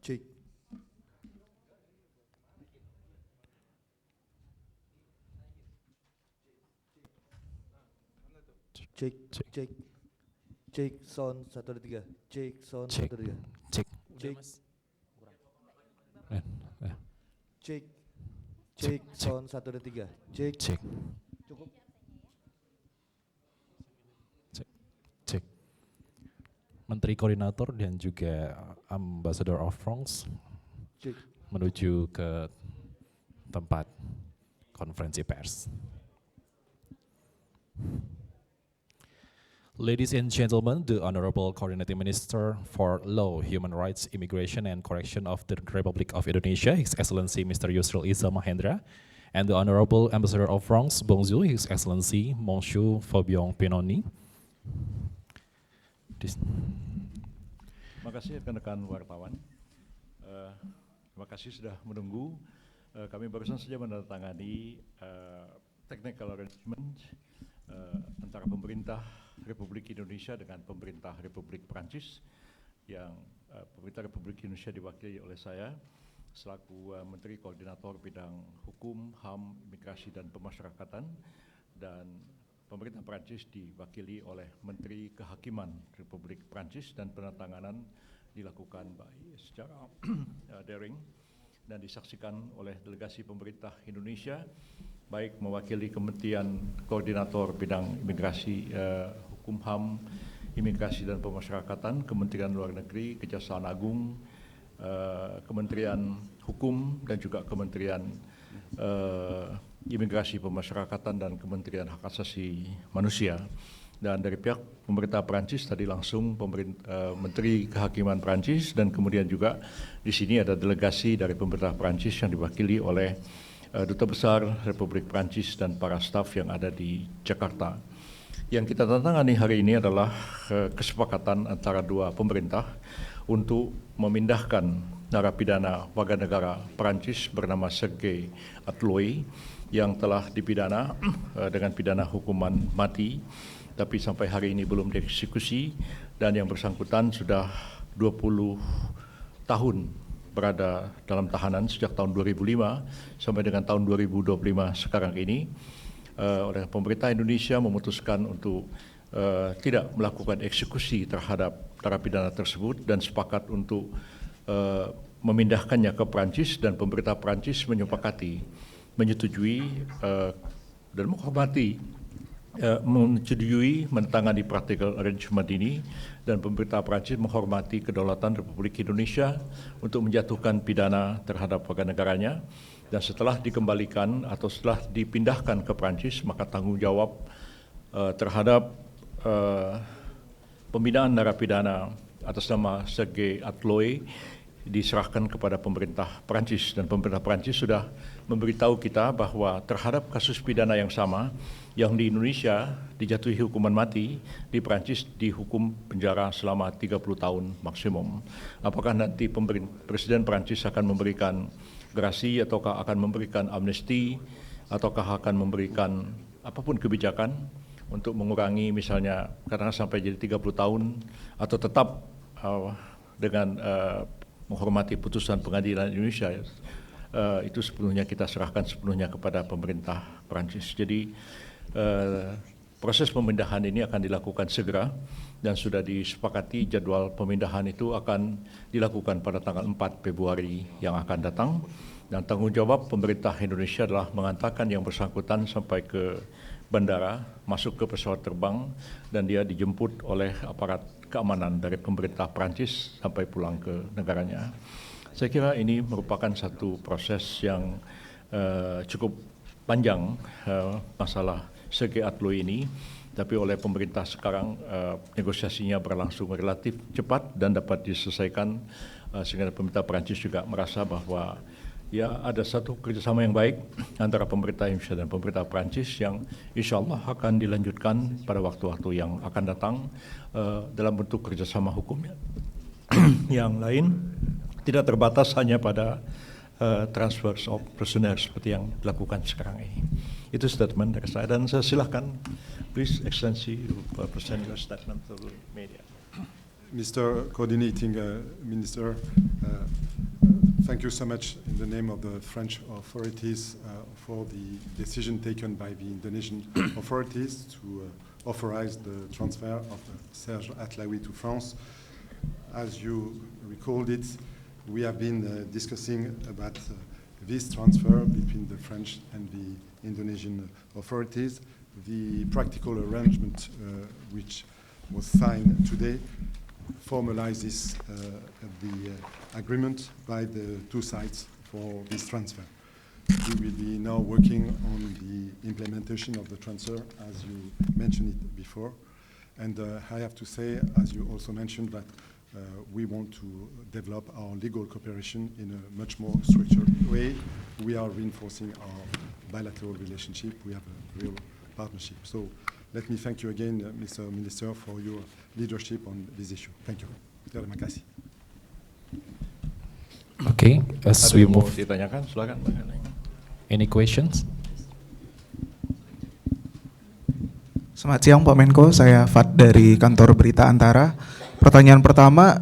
Cek. Cek, cek. Cek sound 1 2 3. Cek sound 1 2 3. Cek. Cek. Eh, Cek. Cek sound 1 2 3. Cek. Cek. Cukup. Cek. Menteri Koordinator dan juga Ambassador of France Cek. menuju ke tempat konferensi pers. Ladies and gentlemen, the Honorable Coordinating Minister for Law, Human Rights, Immigration and Correction of the Republic of Indonesia, His Excellency Mr. Yusril Iza Mahendra, and the Honorable Ambassador of France, Bonjour, His Excellency Monsieur Fabien Pinoni. Terima kasih rekan-rekan wartawan. Terima kasih sudah menunggu. Kami barusan saja menandatangani technical arrangement antara pemerintah Republik Indonesia dengan pemerintah Republik Prancis, yang pemerintah Republik Indonesia diwakili oleh saya selaku Menteri Koordinator Bidang Hukum, HAM, Imigrasi dan Pemasyarakatan, dan pemerintah Prancis diwakili oleh Menteri Kehakiman Republik Prancis, dan penandatanganan dilakukan secara daring dan disaksikan oleh delegasi pemerintah Indonesia, baik mewakili Kementerian Koordinator Bidang Imigrasi, Hukum, HAM, Imigrasi dan Pemasyarakatan, Kementerian Luar Negeri, Kejaksaan Agung, Kementerian Hukum, dan juga Kementerian Imigrasi, Pemasyarakatan, dan Kementerian Hak Asasi Manusia. Dan dari pihak pemerintah Prancis tadi langsung Menteri Kehakiman Prancis, dan kemudian juga di sini ada delegasi dari pemerintah Prancis yang diwakili oleh Duta Besar Republik Prancis dan para staf yang ada di Jakarta. Yang kita tandatangani hari ini adalah kesepakatan antara dua pemerintah untuk memindahkan narapidana warga negara Prancis bernama Serge Atloy yang telah dipidana dengan pidana hukuman mati, tapi sampai hari ini belum dieksekusi, dan yang bersangkutan sudah 20 tahun berada dalam tahanan sejak tahun 2005 sampai dengan tahun 2025 sekarang ini. Oleh pemerintah Indonesia memutuskan untuk tidak melakukan eksekusi terhadap narapidana tersebut dan sepakat untuk memindahkannya ke Prancis, dan pemerintah Prancis menyetujui dan menyetujui menandatangani practical arrangement ini, dan pemerintah Prancis menghormati kedaulatan Republik Indonesia untuk menjatuhkan pidana terhadap warga negaranya, dan setelah dikembalikan atau setelah dipindahkan ke Prancis, maka tanggung jawab terhadap pembinaan narapidana atas nama Serge Atloy diserahkan kepada pemerintah Prancis, dan pemerintah Prancis sudah memberitahu kita bahwa terhadap kasus pidana yang sama yang di Indonesia dijatuhi hukuman mati, di Prancis dihukum penjara selama 30 tahun maksimum. Apakah nanti Presiden Prancis akan memberikan gerasi, ataukah akan memberikan amnesti, ataukah akan memberikan apapun kebijakan untuk mengurangi misalnya karena sampai jadi 30 tahun, atau tetap dengan menghormati putusan pengadilan Indonesia, itu sepenuhnya kita serahkan sepenuhnya kepada pemerintah Prancis. Jadi proses pemindahan ini akan dilakukan segera, dan sudah disepakati jadwal pemindahan itu akan dilakukan pada tanggal 4 Februari yang akan datang, dan tanggung jawab pemerintah Indonesia adalah mengantarkan yang bersangkutan sampai ke bandara, masuk ke pesawat terbang, dan dia dijemput oleh aparat keamanan dari pemerintah Prancis sampai pulang ke negaranya. Saya kira ini merupakan satu proses yang cukup panjang, masalah Serge Atloy ini, tapi oleh pemerintah sekarang negosiasinya berlangsung relatif cepat dan dapat diselesaikan, sehingga pemerintah Prancis juga merasa bahwa ya ada satu kerjasama yang baik antara pemerintah Indonesia dan pemerintah Prancis yang insya Allah akan dilanjutkan pada waktu-waktu yang akan datang dalam bentuk kerjasama hukum yang lain, tidak terbatas hanya pada transfer of prisoner seperti yang dilakukan sekarang ini. Itu statement dari saya, dan saya silakan, please Excellency, present your statement to the media. Mr. Coordinating Minister, thank you so much in the name of the French authorities for the decision taken by the Indonesian authorities to authorize the transfer of Serge Atlaoui to France. As you recalled it, we have been discussing about this transfer between the French and the Indonesian authorities. The practical arrangement which was signed today formalizes the agreement by the two sides for this transfer. We will be now working on the implementation of the transfer, as you mentioned it before. And I have to say, as you also mentioned, that we want to develop our legal cooperation in a much more structured way. We are reinforcing our bilateral relationship. We have a real partnership. So let me thank you again, Mr. Minister, for your leadership on this issue. Thank you. Terima kasih. Okay, as we move, ditanyakan, silakan. any questions? Selamat siang Pak Menko, saya Fat dari kantor Berita Antara. Pertanyaan pertama,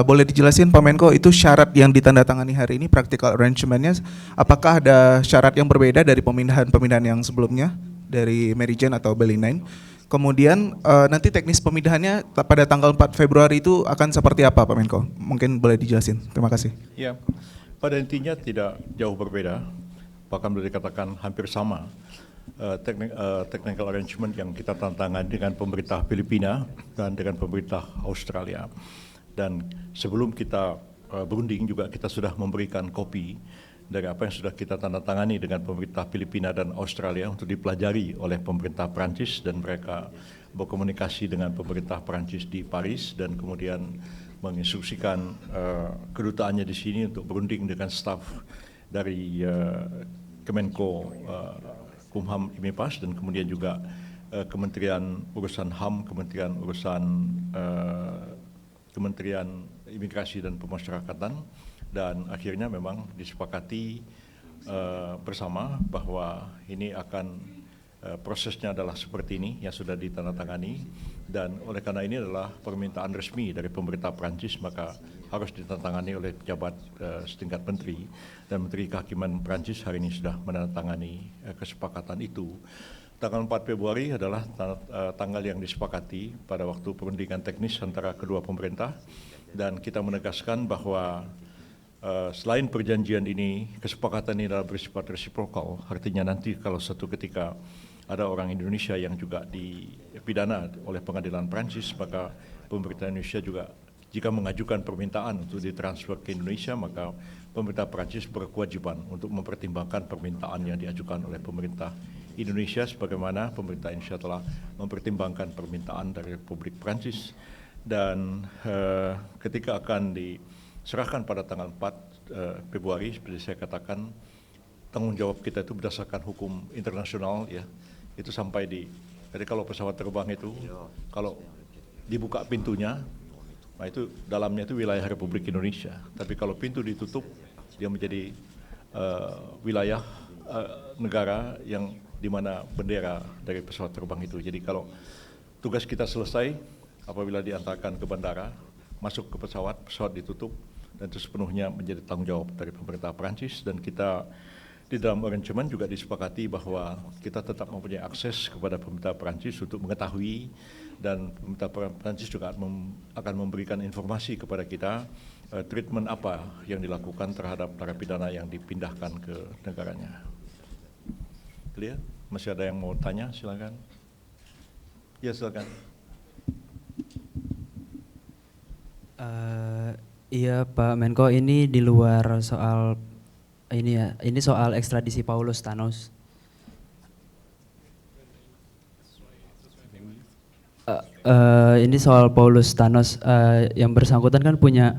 boleh dijelasin Pak Menko, itu syarat yang ditandatangani hari ini, practical arrangement-nya, apakah ada syarat yang berbeda dari pemindahan yang sebelumnya, dari Mary Jane atau Beli 9? Kemudian nanti teknis pemindahannya pada tanggal 4 Februari itu akan seperti apa Pak Menko? Mungkin boleh dijelasin, terima kasih. Ya, pada intinya tidak jauh berbeda, bahkan boleh dikatakan hampir sama. Technical arrangement yang kita tantangan dengan pemerintah Filipina dan dengan pemerintah Australia. Dan sebelum kita berunding juga kita sudah memberikan kopi dari apa yang sudah kita tandatangani dengan pemerintah Filipina dan Australia untuk dipelajari oleh pemerintah Perancis, dan mereka berkomunikasi dengan pemerintah Perancis di Paris dan kemudian menginstruksikan kedutaannya di sini untuk berunding dengan staf dari Kemenko Kumham IMIPAS dan kemudian juga Kementerian Urusan HAM, Kementerian Imigrasi dan Pemasyarakatan, dan akhirnya memang disepakati bersama bahwa ini akan prosesnya adalah seperti ini yang sudah ditandatangani, dan oleh karena ini adalah permintaan resmi dari pemerintah Perancis, maka harus ditandatangani oleh pejabat setingkat menteri, dan Menteri Kehakiman Perancis hari ini sudah menandatangani kesepakatan itu. Tanggal 4 Februari adalah tanggal yang disepakati pada waktu perundingan teknis antara kedua pemerintah, dan kita menegaskan bahwa selain perjanjian ini, kesepakatan ini adalah bersifat reciprocal, artinya nanti kalau suatu ketika ada orang Indonesia yang juga dipidana oleh pengadilan Perancis, maka pemerintah Indonesia juga jika mengajukan permintaan untuk ditransfer ke Indonesia, maka pemerintah Perancis berkewajiban untuk mempertimbangkan permintaan yang diajukan oleh pemerintah Indonesia, sebagaimana pemerintah Indonesia telah mempertimbangkan permintaan dari Republik Perancis. Dan ketika akan diserahkan pada tanggal 4 Februari, seperti saya katakan, tanggung jawab kita itu berdasarkan hukum internasional, ya, itu sampai jadi kalau pesawat terbang itu, kalau dibuka pintunya, nah itu dalamnya itu wilayah Republik Indonesia. Tapi kalau pintu ditutup, dia menjadi wilayah negara yang di mana bendera dari pesawat terbang itu. Jadi kalau tugas kita selesai, apabila diantarkan ke bandara, masuk ke pesawat ditutup, dan itu sepenuhnya menjadi tanggung jawab dari pemerintah Perancis. Dan kita di dalam arrangement juga disepakati bahwa kita tetap mempunyai akses kepada pemerintah Perancis untuk mengetahui, dan pemerintah Perancis juga akan memberikan informasi kepada kita treatment apa yang dilakukan terhadap narapidana yang dipindahkan ke negaranya. Clear? Masih ada yang mau tanya? Silakan. Ya, silakan. Iya Pak Menko, ini di luar soal ini soal ekstradisi Paulus Thanos. Ini soal Paulus Thanos, yang bersangkutan kan punya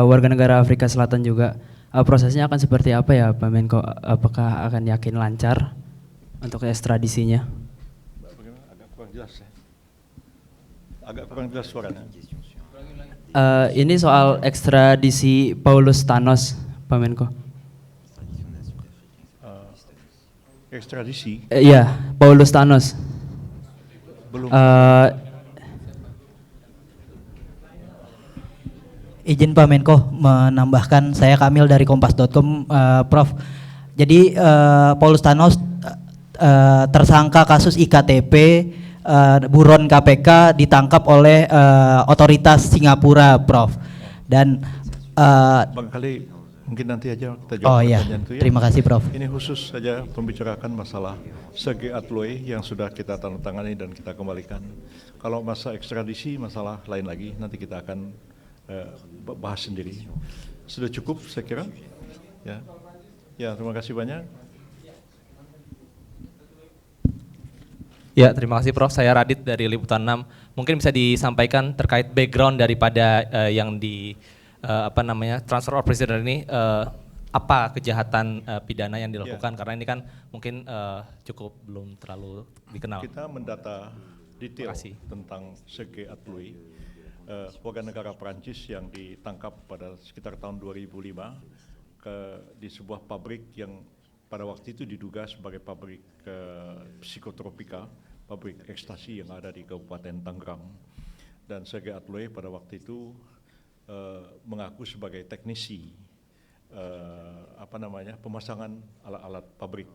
warga negara Afrika Selatan juga. Prosesnya akan seperti apa ya Pak Menko? Apakah akan yakin lancar untuk ekstradisinya? Agak kurang jelas ya. Agak kurang jelas suaranya. Ini soal ekstradisi Paulus Thanos, Pak Menko. Ekstradisi? Iya, Paulus Thanos. Belum. Izin Pak Menko menambahkan, saya Kamil dari Kompas.com, Prof. Jadi Paulus Thanos tersangka kasus IKTP, buron KPK ditangkap oleh otoritas Singapura, Prof. Dan Barangkali mungkin nanti aja kita jawab pertanyaan itu ya. Terima kasih, Prof. Ini khusus saja membicarakan masalah Sergei Atloy yang sudah kita tandatangani dan kita kembalikan. Kalau masa ekstradisi masalah lain lagi, nanti kita akan bahas sendiri. Sudah cukup saya kira. Ya, terima kasih banyak. Ya, terima kasih Prof. Saya Radit dari Liputan 6. Mungkin bisa disampaikan terkait background daripada yang di transfer of prisoner ini, apa kejahatan pidana yang dilakukan, karena ini kan mungkin cukup belum terlalu dikenal. Kita mendata detail tentang Sergei Atloy, warga negara Prancis yang ditangkap pada sekitar tahun 2005 di sebuah pabrik yang pada waktu itu diduga sebagai pabrik psikotropika, pabrik ekstasi yang ada di Kabupaten Tangerang. Dan Sergei Atloy pada waktu itu mengaku sebagai teknisi pemasangan alat-alat pabrik,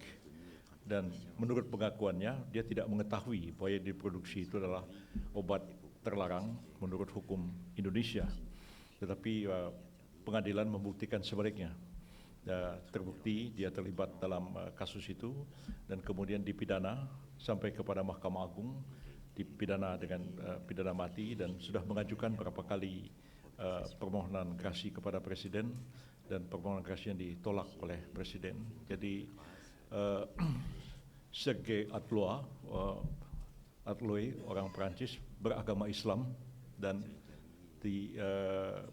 dan menurut pengakuannya dia tidak mengetahui bahwa yang diproduksi itu adalah obat terlarang menurut hukum Indonesia, tetapi pengadilan membuktikan sebaliknya. Terbukti dia terlibat dalam kasus itu dan kemudian dipidana sampai kepada Mahkamah Agung, dipidana dengan pidana mati, dan sudah mengajukan beberapa kali permohonan gerasi kepada Presiden, dan permohonan gerasi yang ditolak oleh Presiden. Jadi Sergei Atloy orang Perancis beragama Islam, dan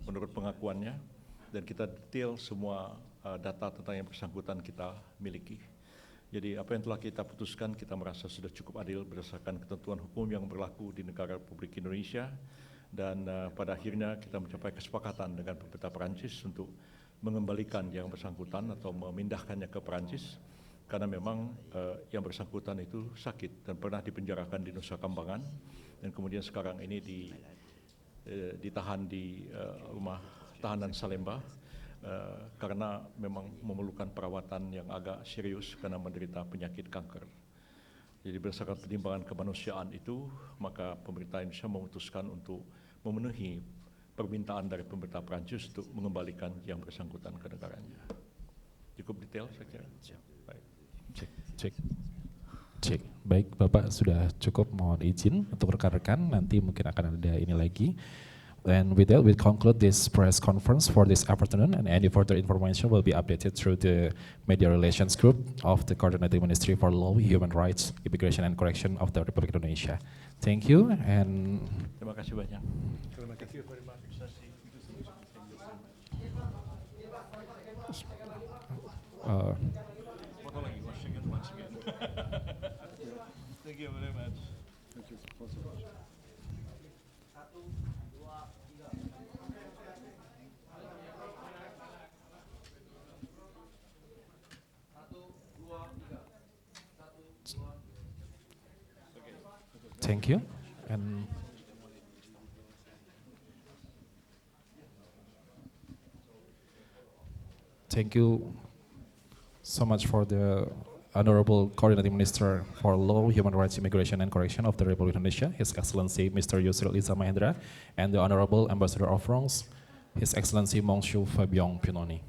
menurut pengakuannya, dan kita detail semua data tentang yang bersangkutan kita miliki. Jadi apa yang telah kita putuskan kita merasa sudah cukup adil berdasarkan ketentuan hukum yang berlaku di negara Republik Indonesia, dan pada akhirnya kita mencapai kesepakatan dengan pemerintah Perancis untuk mengembalikan yang bersangkutan atau memindahkannya ke Perancis, karena memang yang bersangkutan itu sakit dan pernah dipenjarakan di Nusa Kambangan, dan kemudian sekarang ini ditahan di rumah tahanan Salemba karena memang memerlukan perawatan yang agak serius karena menderita penyakit kanker. Jadi berdasarkan pertimbangan kemanusiaan itu, maka pemerintah Indonesia memutuskan untuk memenuhi permintaan dari pemerintah Prancis untuk mengembalikan yang bersangkutan ke negaranya. Cukup detail saya kira. Baik. Cek. Baik, Bapak sudah cukup, mohon izin untuk rekan-rekan, nanti mungkin akan ada ini lagi. And with that, we conclude this press conference for this afternoon, and any further information will be updated through the Media Relations Group of the Coordinating Ministry for Law, Human Rights, Immigration and Correction of the Republic of Indonesia. Thank you, and terima kasih banyak. Terima kasih very much. Thank you very much. thank you, and thank you so much for the Honorable Coordinating Minister for Law, Human Rights, Immigration and Correction of the Republic of Indonesia, His Excellency Mr. Yusril Iza Mahendra, and the Honorable Ambassador of France, His Excellency Monsieur Fabien Pinoni.